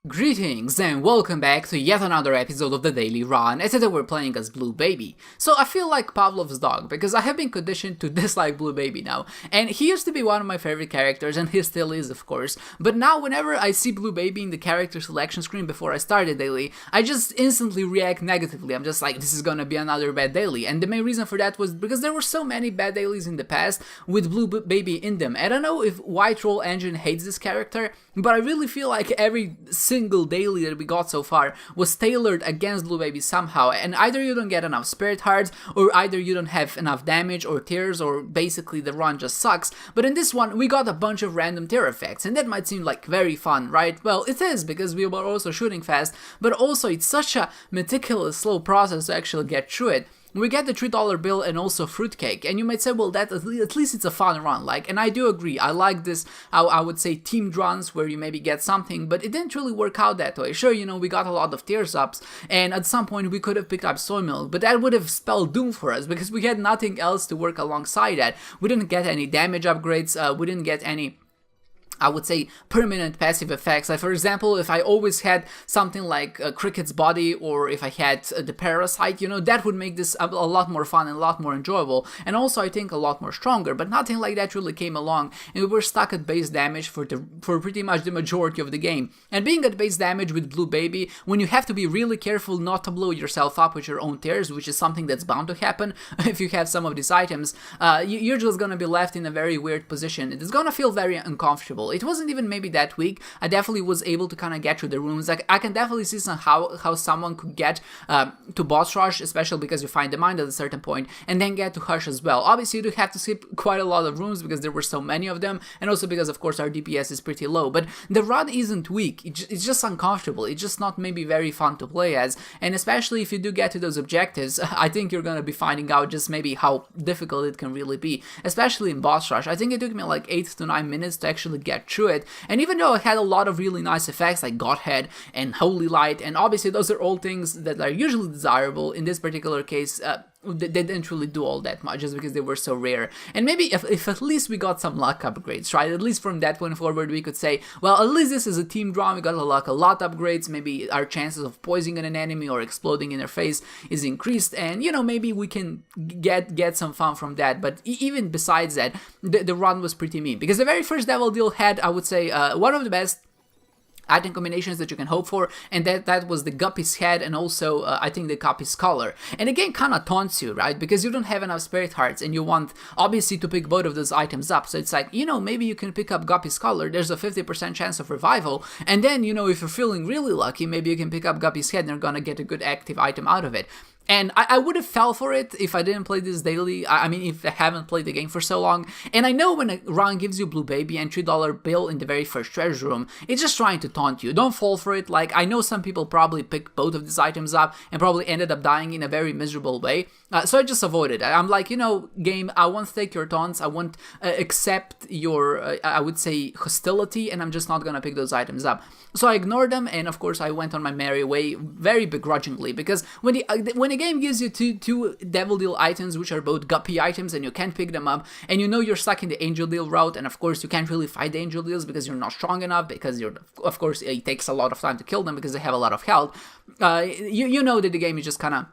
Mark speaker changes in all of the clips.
Speaker 1: Greetings and welcome back to yet another episode of the Daily Run, and today we're playing as Blue Baby. So I feel like Pavlov's dog, because I have been conditioned to dislike Blue Baby now, and he used to be one of my favorite characters, and he still is of course, but now whenever I see Blue Baby in the character selection screen before I start the daily, I just instantly react negatively. I'm just like, this is gonna be another bad daily, and the main reason for that was because there were so many bad dailies in the past with Blue Baby in them. I don't know if White Roll Engine hates this character, but I really feel like every single daily that we got so far was tailored against Blue Baby somehow, and either you don't get enough spirit hearts, or either you don't have enough damage or tears, or basically the run just sucks. But in this one we got a bunch of random tear effects, and that might seem like very fun, right? Well, it is, because we were also shooting fast, but also it's such a meticulous, slow process to actually get through it. We get the $3 bill and also fruitcake, and you might say, well, that at least it's a fun run, and I do agree. I like this, I would say, teamed runs where you maybe get something, but it didn't really work out that way. Sure, we got a lot of tears ups, and at some point we could have picked up soy milk, but that would have spelled doom for us because we had nothing else to work alongside that. We didn't get any damage upgrades, we didn't get any, I would say, permanent passive effects. Like, for example, if I always had something like Cricket's Body, or if I had the Parasite, that would make this a lot more fun and a lot more enjoyable, and also I think a lot more stronger, but nothing like that really came along, and we were stuck at base damage for pretty much the majority of the game. And being at base damage with Blue Baby, when you have to be really careful not to blow yourself up with your own tears, which is something that's bound to happen if you have some of these items, you're just gonna be left in a very weird position. It is gonna feel very uncomfortable. It wasn't even maybe that weak. I definitely was able to kind of get through the rooms. Like, I can definitely see how someone could get to boss rush, especially because you find the mind at a certain point, and then get to hush as well. Obviously, you do have to skip quite a lot of rooms because there were so many of them, and also because, of course, our DPS is pretty low. But the run isn't weak. It's just uncomfortable. It's just not maybe very fun to play as, and especially if you do get to those objectives, I think you're gonna be finding out just maybe how difficult it can really be, especially in boss rush. I think it took me like 8 to 9 minutes to actually get through it, and even though it had a lot of really nice effects like Godhead and Holy Light, and obviously those are all things that are usually desirable, in this particular case they didn't really do all that much just because they were so rare. And maybe if at least we got some luck upgrades, right? At least from that point forward we could say, well, at least this is a team draw, we got a lot upgrades, maybe our chances of poisoning an enemy or exploding in their face is increased, and maybe we can get some fun from that. But even besides that, the run was pretty mean, because the very first Devil Deal had, I would say, one of the best item combinations that you can hope for, and that was the Guppy's Head, and also I think the Guppy's Collar. And again, kind of taunts you, right? Because you don't have enough spirit hearts, and you want obviously to pick both of those items up. So it's like, maybe you can pick up Guppy's Collar, there's a 50% chance of revival, and then if you're feeling really lucky, maybe you can pick up Guppy's Head and you're gonna get a good active item out of it. And I would have fell for it if I didn't play this daily. I mean, if I haven't played the game for so long. And I know when a run gives you Blue Baby and $3 bill in the very first treasure room, it's just trying to taunt you. Don't fall for it. Like, I know some people probably picked both of these items up and probably ended up dying in a very miserable way. So I just avoided it. I'm like, game, I won't take your taunts. I won't accept your, I would say, hostility, and I'm just not gonna pick those items up. So I ignored them, and of course I went on my merry way very begrudgingly, because when the game gives you two Devil Deal items, which are both Guppy items, and you can't pick them up, and you're stuck in the Angel Deal route, and of course you can't really fight the Angel Deals because you're not strong enough, because of course it takes a lot of time to kill them because they have a lot of health, you know that the game is just kind of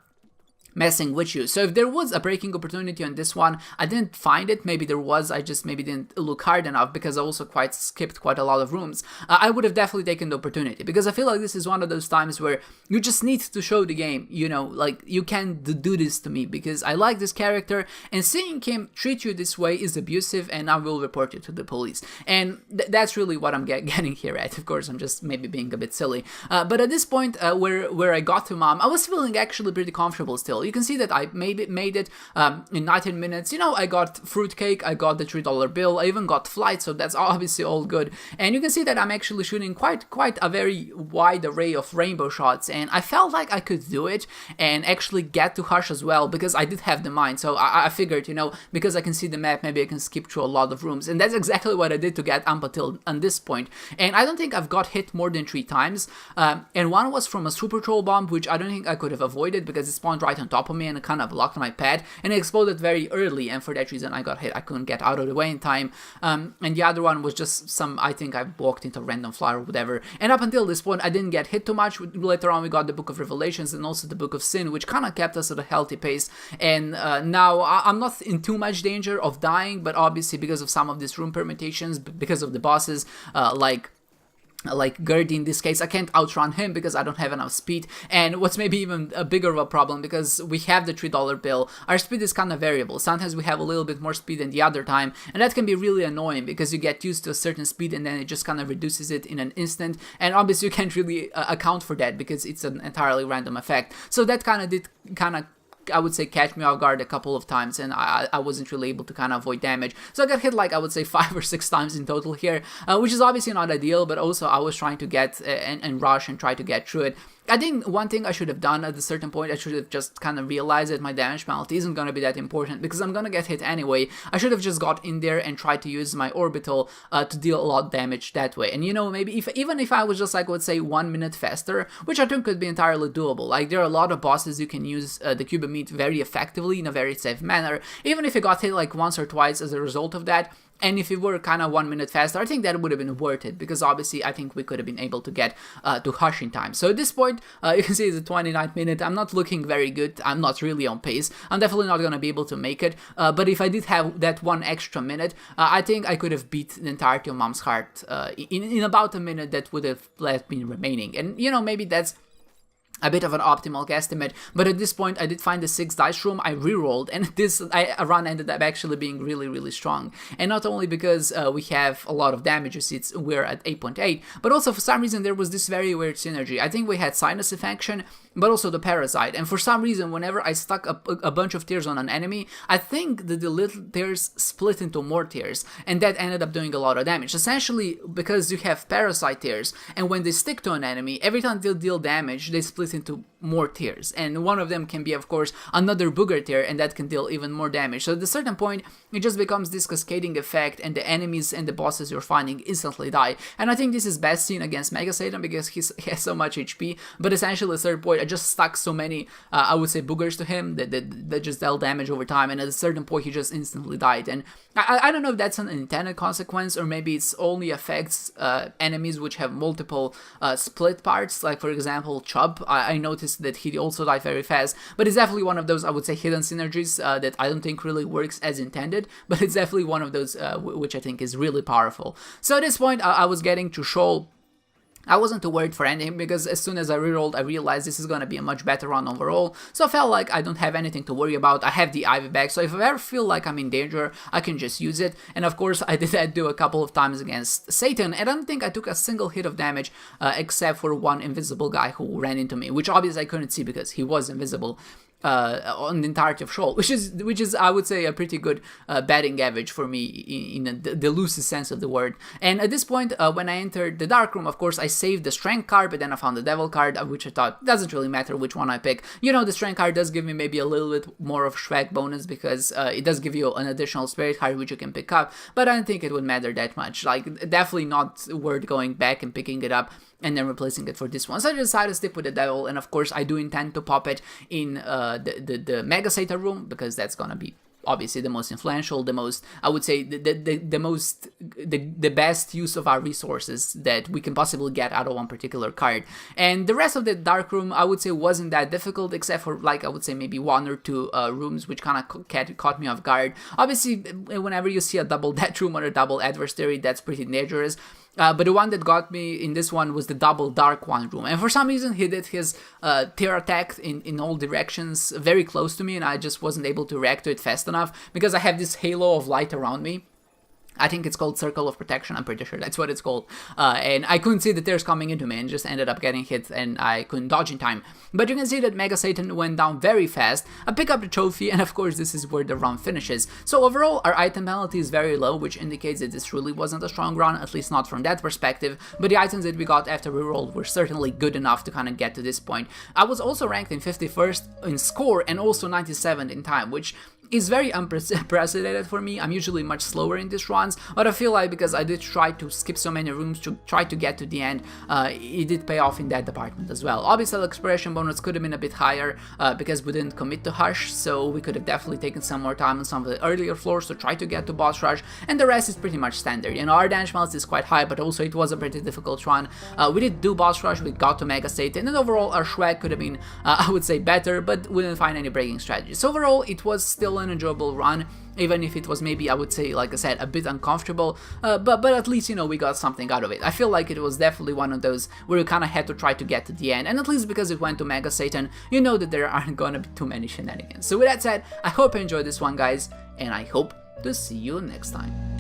Speaker 1: messing with you. So if there was a breaking opportunity on this one, I didn't find it. Maybe there was, I just maybe didn't look hard enough, because I also skipped quite a lot of rooms. I would have definitely taken the opportunity, because I feel like this is one of those times where you just need to show the game, like, you can't do this to me because I like this character, and seeing him treat you this way is abusive, and I will report you to the police. And that's really what I'm getting here at. Of course, I'm just maybe being a bit silly. But at this point, where I got to Mom, I was feeling actually pretty comfortable still. You can see that I made it in 19 minutes. I got fruitcake, I got the $3 bill, I even got flight, so that's obviously all good. And you can see that I'm actually shooting quite a very wide array of rainbow shots, and I felt like I could do it and actually get to Hush as well, because I did have the mind. So I figured, because I can see the map, maybe I can skip through a lot of rooms, and that's exactly what I did to get up until this point. And I don't think I've got hit more than 3 times, and one was from a Super Troll Bomb, which I don't think I could have avoided because it spawned right on on top of me and it kind of blocked my pad, and it exploded very early, and for that reason I got hit. I couldn't get out of the way in time, and the other one was just I think I walked into a random fly or whatever, and up until this point I didn't get hit too much. Later on we got the Book of Revelations and also the Book of Sin, which kind of kept us at a healthy pace, and now I'm not in too much danger of dying, but obviously because of some of these room permutations, because of the bosses, like Gertie in this case, I can't outrun him because I don't have enough speed. And what's maybe even a bigger of a problem, because we have the $3 bill, our speed is kind of variable. Sometimes we have a little bit more speed than the other time, and that can be really annoying because you get used to a certain speed and then it just kind of reduces it in an instant, and obviously you can't really account for that because it's an entirely random effect. So that did I would say catch me off guard a couple of times, and I wasn't really able to kind of avoid damage. So I got hit like I would say 5 or 6 times in total here, which is obviously not ideal, but also I was trying to get and rush and try to get through it. I think one thing I should have done at a certain point, I should have just kind of realized that my damage penalty isn't going to be that important because I'm going to get hit anyway. I should have just got in there and tried to use my orbital to deal a lot of damage that way. And maybe even if I was just like, let's say 1 minute faster, which I think could be entirely doable. Like there are a lot of bosses you can use the cube of meat very effectively in a very safe manner. Even if you got hit like once or twice as a result of that, and if it were kind of 1 minute faster, I think that would have been worth it, because obviously I think we could have been able to get to Hush in time. So at this point, you can see it's the 29th minute. I'm not looking very good. I'm not really on pace. I'm definitely not going to be able to make it. But if I did have that 1 extra minute, I think I could have beat the entirety of Mom's Heart in about a minute that would have left me remaining. And, maybe that's a bit of an optimal guesstimate, but at this point I did find the 6 dice room. I rerolled, and this run ended up actually being really, really strong. And not only because we have a lot of damage, you see we're at 8.8, but also for some reason there was this very weird synergy. I think we had Sinus Infection, but also the Parasite, and for some reason whenever I stuck a bunch of tears on an enemy, I think that the little tears split into more tears, and that ended up doing a lot of damage. Essentially, because you have Parasite tears, and when they stick to an enemy, every time they deal damage, they split into more tears, and one of them can be of course another booger tear, and that can deal even more damage. So at a certain point it just becomes this cascading effect, and the enemies and the bosses you're finding instantly die. And I think this is best seen against Mega Satan because he has so much HP, but essentially at a certain point I just stuck so many I would say boogers to him that just dealt damage over time, and at a certain point he just instantly died. And I don't know if that's an intended consequence, or maybe it's only affects enemies which have multiple split parts, like for example Chubb. I noticed that he also died very fast, but it's definitely one of those, I would say, hidden synergies that I don't think really works as intended, but it's definitely one of those which I think is really powerful. So at this point I was getting to Shoal. I wasn't too worried for ending because as soon as I rerolled, I realized this is going to be a much better run overall. So I felt like I don't have anything to worry about. I have the Ivy back, so if I ever feel like I'm in danger, I can just use it. And of course, I did that do a couple of times against Satan, and I don't think I took a single hit of damage except for one invisible guy who ran into me, which obviously I couldn't see because he was invisible. On the entirety of Shoal, which is I would say a pretty good batting average for me in the loosest sense of the word. And at this point, when I entered the Dark Room, of course I saved the Strength card, but then I found the Devil card, which I thought doesn't really matter which one I pick. The Strength card does give me maybe a little bit more of swag bonus because it does give you an additional Spirit card which you can pick up, but I don't think it would matter that much. Like, definitely not worth going back and picking it up and then replacing it for this one. So I decided to stick with the Devil, and of course I do intend to pop it in the Mega Satan room, because that's gonna be obviously the most influential, the most, I would say, the best use of our resources that we can possibly get out of one particular card. And the rest of the Dark Room, I would say, wasn't that difficult, except for, like, I would say maybe 1 or 2 rooms which kind of caught me off guard. Obviously, whenever you see a double Death Room or a double Adversary, that's pretty dangerous. But the one that got me in this one was the double Dark One room. And for some reason, he did his tear attack in all directions very close to me, and I just wasn't able to react to it fast enough because I have this halo of light around me. I think it's called Circle of Protection, I'm pretty sure that's what it's called. And I couldn't see the tears coming into me and just ended up getting hit, and I couldn't dodge in time. But you can see that Mega Satan went down very fast. I pick up the trophy, and of course this is where the run finishes. So overall, our item penalty is very low, which indicates that this really wasn't a strong run, at least not from that perspective. But the items that we got after we rolled were certainly good enough to kind of get to this point. I was also ranked in 51st in score and also 97th in time, which is very unprecedented for me. I'm usually much slower in these runs, but I feel like because I did try to skip so many rooms to try to get to the end, it did pay off in that department as well. Obviously, the exploration bonus could have been a bit higher because we didn't commit to Hush, so we could have definitely taken some more time on some of the earlier floors to try to get to boss rush, and the rest is pretty much standard. You know, our damage balance is quite high, but also it was a pretty difficult run. We did do boss rush, we got to Mega State, and then overall our swag could have been, I would say, better, but we didn't find any breaking strategies. So overall, it was still an enjoyable run, even if it was maybe, I would say, like I said, a bit uncomfortable, but at least, you know, we got something out of it. I feel like it was definitely one of those where you kind of had to try to get to the end, and at least because it went to Mega Satan, you know that there aren't gonna be too many shenanigans. So with that said, I hope you enjoyed this one, guys, and I hope to see you next time.